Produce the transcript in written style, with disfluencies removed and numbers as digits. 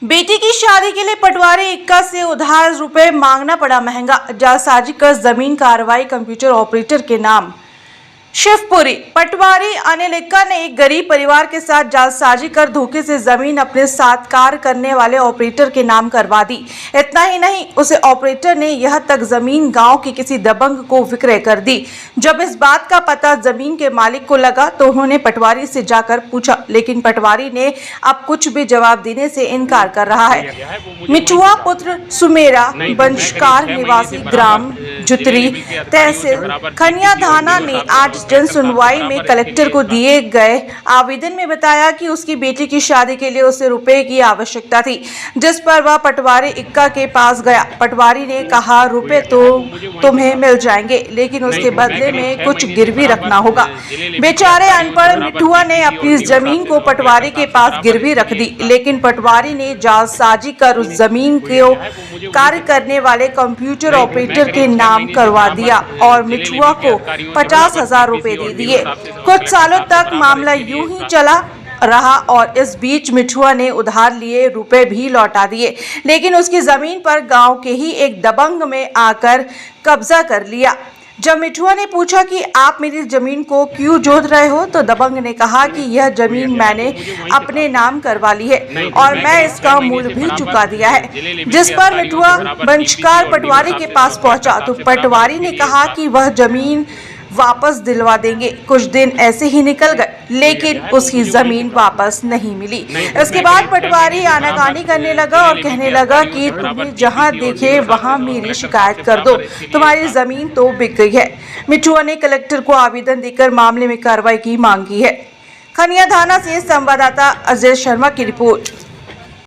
बेटी की शादी के लिए पटवारी इक्का से उधार रुपए मांगना पड़ा महंगा। जालसाजी कर जमीन कार्रवाई कंप्यूटर ऑपरेटर के नाम। शिवपुरी पटवारी अनिल इक्का ने एक गरीब परिवार के साथ जालसाजी कर धोखे से जमीन अपने साथ कार्य करने वाले ऑपरेटर के नाम करवा दी। इतना ही नहीं, उसे ऑपरेटर ने यह तक जमीन गांव के किसी दबंग को विक्रय कर दी। जब इस बात का पता जमीन के मालिक को लगा तो उन्होंने पटवारी से जाकर पूछा, लेकिन पटवारी ने अब कुछ भी जवाब देने से इनकार कर रहा है। मिठुआ पुत्र सुमेरा बंशकार निवासी ग्राम जुतरी तहसील खनिया थाना ने आज जन सुनवाई में कलेक्टर को दिए गए आवेदन में बताया कि उसकी बेटी की शादी के लिए उसे रुपए की आवश्यकता थी, जिस पर वह पटवारी इक्का के पास गया। पटवारी ने कहा, रुपए तो तुम्हें मिल जाएंगे, लेकिन उसके बदले में कुछ गिरवी रखना होगा। बेचारे अनपढ़ मिठुआ ने अपनी जमीन को पटवारी के पास गिरवी रख दी, लेकिन पटवारी ने जालसाजी कर उस जमीन को कार्य करने वाले कंप्यूटर ऑपरेटर के नाम करवा दिया और मिठुआ को 50,000 रुपए दे दिए। कुछ सालों तक मामला यूं ही चला रहा और इस बीच मिठुआ ने उधार लिए रुपए भी लौटा दिए, लेकिन उसकी जमीन पर गांव के ही एक दबंग में आकर कब्जा कर लिया। जब मिठुआ ने पूछा कि आप मेरी जमीन को क्यों जोत रहे हो, तो दबंग ने कहा कि यह जमीन मैंने अपने नाम करवा ली है और मैं इसका मूल्य भी चुका दिया है। जिस पर मिठुआ बंशकार पटवारी के पास पहुंचा तो पटवारी ने कहा कि वह जमीन वापस दिलवा देंगे। कुछ दिन ऐसे ही निकल गए, लेकिन उसकी जमीन वापस नहीं मिली। इसके बाद पटवारी आनाकानी करने लगा और कहने लगा कि तुम्हें जहां देखे वहां मेरी शिकायत कर दो, तुम्हारी जमीन तो बिक गई है। मिठुआ ने कलेक्टर को आवेदन देकर मामले में कार्रवाई की मांग की है। खनिया थाना से संवाददाता अजय शर्मा की रिपोर्ट।